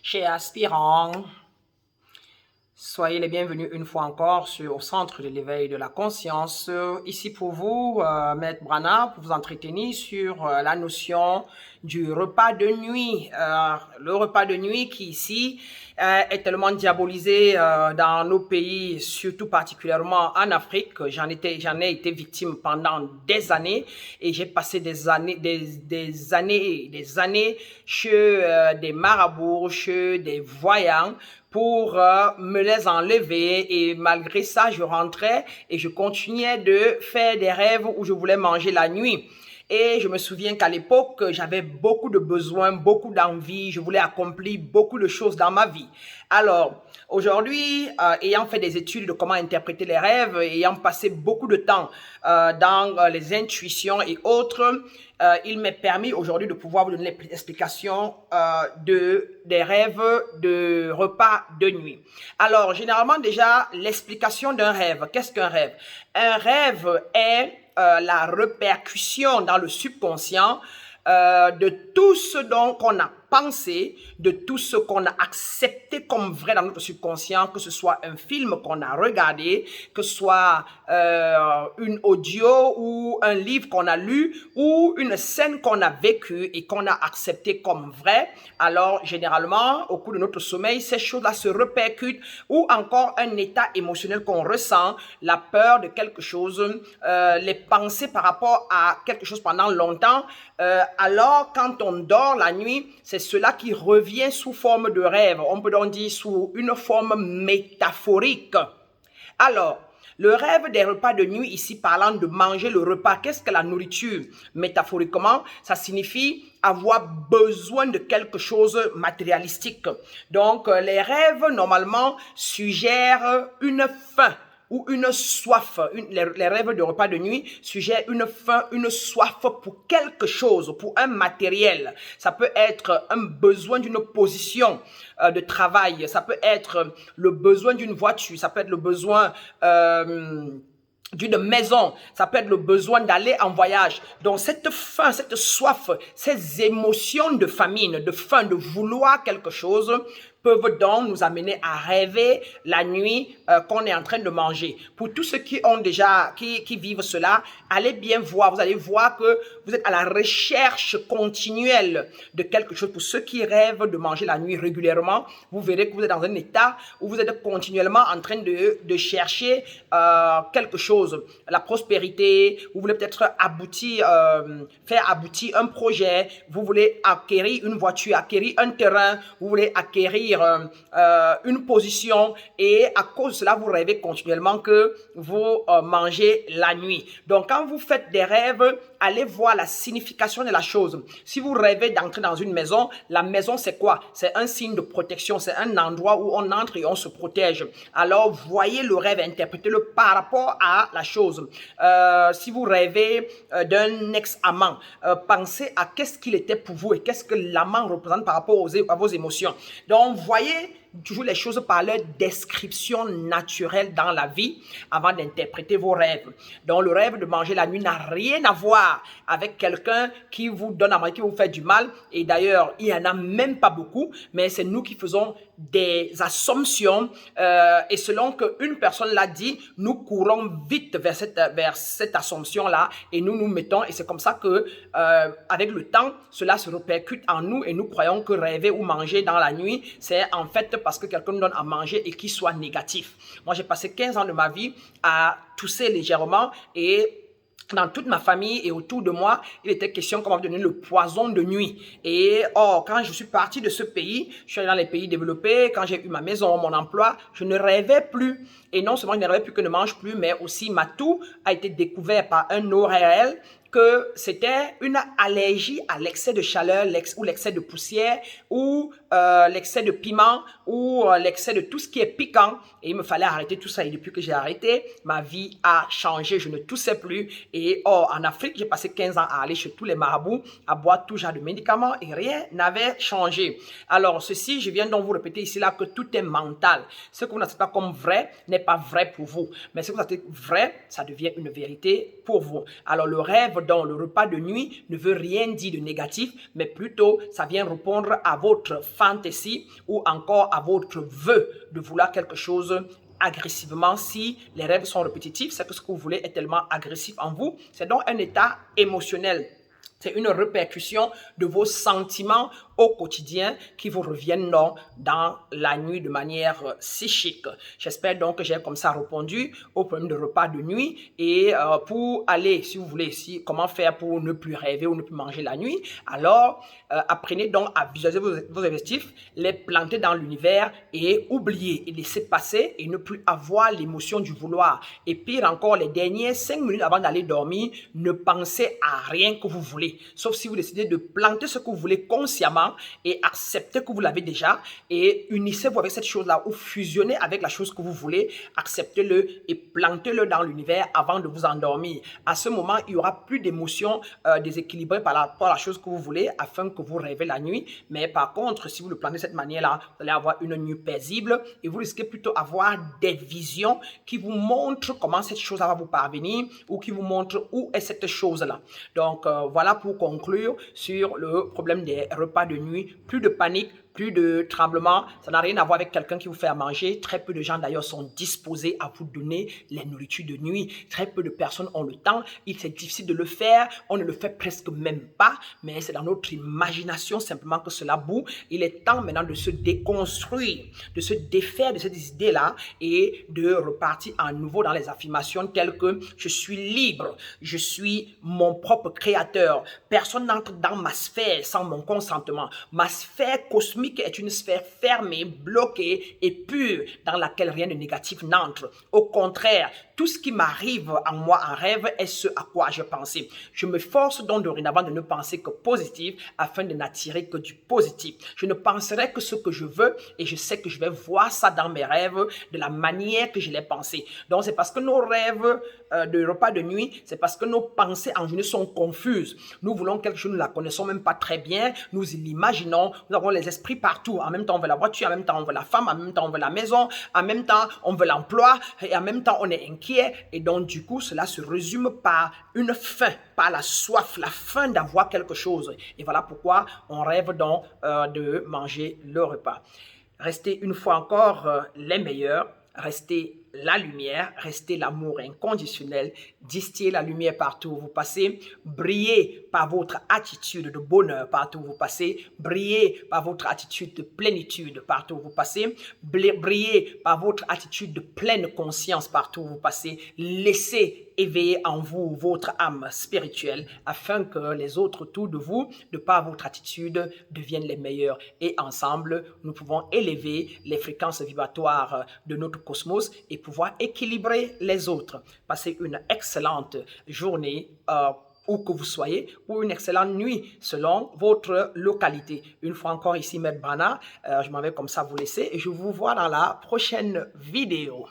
Chers aspirants, soyez les bienvenus une fois encore au Centre de l'éveil de la conscience. Ici pour vous, Maître Brana, pour vous entretenir sur la notion du repas de nuit. Le repas de nuit qui ici est tellement diabolisé dans nos pays, surtout particulièrement en Afrique. J'en ai été victime pendant des années et j'ai passé des années chez des marabouts, chez des voyants pour me les enlever, et malgré ça, je rentrais et je continuais de faire des rêves où je voulais manger la nuit. Et je me souviens qu'à l'époque, j'avais beaucoup de besoins, beaucoup d'envie, je voulais accomplir beaucoup de choses dans ma vie. Alors, aujourd'hui, ayant fait des études de comment interpréter les rêves, ayant passé beaucoup de temps dans les intuitions et autres, il m'est permis aujourd'hui de pouvoir vous donner les explications des rêves de repas de nuit. Alors, généralement déjà, l'explication d'un rêve. Qu'est-ce qu'un rêve? Un rêve est la répercussion dans le subconscient de tout ce dont on a pensé, de tout ce qu'on a accepté comme vrai dans notre subconscient, que ce soit un film qu'on a regardé, que ce soit une audio ou un livre qu'on a lu ou une scène qu'on a vécue et qu'on a accepté comme vrai. Alors, généralement, au cours de notre sommeil, ces choses-là se répercutent, ou encore un état émotionnel qu'on ressent, la peur de quelque chose, les pensées par rapport à quelque chose pendant longtemps. Alors, quand on dort la nuit, c'est cela qui revient sous forme de rêve. On peut donc dire sous une forme métaphorique. Alors, le rêve des repas de nuit, ici parlant de manger le repas, qu'est-ce que la nourriture? Métaphoriquement, ça signifie avoir besoin de quelque chose matérialistique. Donc, les rêves, normalement, suggèrent une faim ou une soif. Les rêves de repas de nuit suggèrent une faim, une soif pour quelque chose, pour un matériel. Ça peut être un besoin d'une position de travail, ça peut être le besoin d'une voiture, ça peut être le besoin d'une maison, ça peut être le besoin d'aller en voyage. Donc cette faim, cette soif, ces émotions de famine, de faim, de vouloir quelque chose, peuvent donc nous amener à rêver la nuit qu'on est en train de manger. Pour tous ceux qui vivent cela, allez bien voir, vous allez voir que vous êtes à la recherche continuelle de quelque chose. Pour ceux qui rêvent de manger la nuit régulièrement, vous verrez que vous êtes dans un état où vous êtes continuellement en train de chercher quelque chose. La prospérité, vous voulez peut-être faire aboutir un projet, vous voulez acquérir une voiture, acquérir un terrain, vous voulez acquérir une position, et à cause de cela, vous rêvez continuellement que vous mangez la nuit. Donc, quand vous faites des rêves, allez voir la signification de la chose. Si vous rêvez d'entrer dans une maison, la maison, c'est quoi? C'est un signe de protection, c'est un endroit où on entre et on se protège. Alors, voyez le rêve, interprétez-le par rapport à la chose. Si vous rêvez d'un ex-amant, pensez à qu'est-ce qu'il était pour vous et qu'est-ce que l'amant représente par rapport à vos émotions. Donc, voyez toujours les choses par leur description naturelle dans la vie avant d'interpréter vos rêves. Donc, le rêve de manger la nuit n'a rien à voir avec quelqu'un qui vous donne à manger, qui vous fait du mal. Et d'ailleurs, il n'y en a même pas beaucoup, mais c'est nous qui faisons des assumptions. Et selon qu'une personne l'a dit, nous courons vite vers cette assumption-là et nous nous mettons. Et c'est comme ça que, avec le temps, cela se répercute en nous et nous croyons que rêver ou manger dans la nuit, c'est en fait parce que quelqu'un nous donne à manger et qu'il soit négatif. Moi, j'ai passé 15 ans de ma vie à tousser légèrement, et dans toute ma famille et autour de moi, il était question qu'on m'a donné le poison de nuit. Et quand je suis parti de ce pays, je suis allé dans les pays développés, quand j'ai eu ma maison, mon emploi, je ne rêvais plus. Et non seulement je ne rêvais plus que ne mange plus, mais aussi ma toux a été découvert par un ORL que c'était une allergie à l'excès de chaleur ou l'excès de poussière ou l'excès de piment ou l'excès de tout ce qui est piquant. Et il me fallait arrêter tout ça. Et depuis que j'ai arrêté, ma vie a changé. Je ne toussais plus. Et en Afrique, j'ai passé 15 ans à aller chez tous les marabouts, à boire tout genre de médicaments, et rien n'avait changé. Alors ceci, je viens donc vous répéter ici là que tout est mental. Ce que vous n'acceptez pas comme vrai n'est pas vrai pour vous. Mais ce que vous acceptez vrai, ça devient une vérité pour vous. Alors le rêve rêve dans le repas de nuit ne veut rien dire de négatif, mais plutôt ça vient répondre à votre fantaisie ou encore à votre vœu de vouloir quelque chose agressivement. Si les rêves sont répétitifs, c'est que ce que vous voulez est tellement agressif en vous. C'est donc un état émotionnel. C'est une répercussion de vos sentiments au quotidien qui vous reviennent donc dans la nuit de manière psychique. J'espère donc que j'ai comme ça répondu au problème de repas de nuit. Et pour aller, si vous voulez, comment faire pour ne plus rêver ou ne plus manger la nuit, alors apprenez donc à visualiser vos objectifs, les planter dans l'univers et oublier et laisser passer et ne plus avoir l'émotion du vouloir. Et pire encore, les dernières 5 minutes avant d'aller dormir, ne pensez à rien que vous voulez. Sauf si vous décidez de planter ce que vous voulez consciemment et accepter que vous l'avez déjà et unissez-vous avec cette chose-là ou fusionnez avec la chose que vous voulez, acceptez-le et plantez-le dans l'univers avant de vous endormir. À ce moment, il n'y aura plus d'émotions déséquilibrées par rapport à la chose que vous voulez afin que vous rêvez la nuit. Mais par contre, si vous le plantez de cette manière-là, vous allez avoir une nuit paisible et vous risquez plutôt d'avoir des visions qui vous montrent comment cette chose-là va vous parvenir ou qui vous montrent où est cette chose-là. Donc, voilà pour conclure sur le problème des repas de nuit. Plus de panique, plus de tremblement. Ça n'a rien à voir avec quelqu'un qui vous fait à manger. Très peu de gens d'ailleurs sont disposés à vous donner les nourritures de nuit. Très peu de personnes ont le temps. C'est difficile de le faire. On ne le fait presque même pas. Mais c'est dans notre imagination simplement que cela bout. Il est temps maintenant de se déconstruire, de se défaire de ces idées-là et de repartir à nouveau dans les affirmations telles que je suis libre, je suis mon propre créateur. Personne n'entre dans ma sphère sans mon consentement. Ma sphère cosmique est une sphère fermée, bloquée et pure dans laquelle rien de négatif n'entre. Au contraire, tout ce qui m'arrive à moi en rêve est ce à quoi je pensais. Je me force donc dorénavant de ne penser que positif afin de n'attirer que du positif. Je ne penserai que ce que je veux et je sais que je vais voir ça dans mes rêves de la manière que je l'ai pensé. Donc c'est parce que nos rêves de repas de nuit, c'est parce que nos pensées en journée sont confuses. Nous voulons quelque chose, nous ne la connaissons même pas très bien, nous l'imaginons, nous avons les esprits partout. En même temps, on veut la voiture, en même temps, on veut la femme, en même temps, on veut la maison, en même temps, on veut l'emploi, et en même temps, on est inquiet. Et donc, du coup, cela se résume par une faim, par la soif, la faim d'avoir quelque chose. Et voilà pourquoi on rêve donc de manger le repas. Restez une fois encore les meilleurs, restez la lumière, restez l'amour inconditionnel, distillez la lumière partout où vous passez, brillez par votre attitude de bonheur partout où vous passez, brillez par votre attitude de plénitude partout où vous passez, brillez par votre attitude de pleine conscience partout où vous passez, laissez éveiller en vous votre âme spirituelle afin que les autres autour de vous, de par votre attitude, deviennent les meilleurs. Et ensemble, nous pouvons élever les fréquences vibratoires de notre cosmos et pouvoir équilibrer les autres. Passez une excellente journée où que vous soyez, ou une excellente nuit selon votre localité. Une fois encore ici, Maître Bana, je m'en vais comme ça vous laisser et je vous vois dans la prochaine vidéo.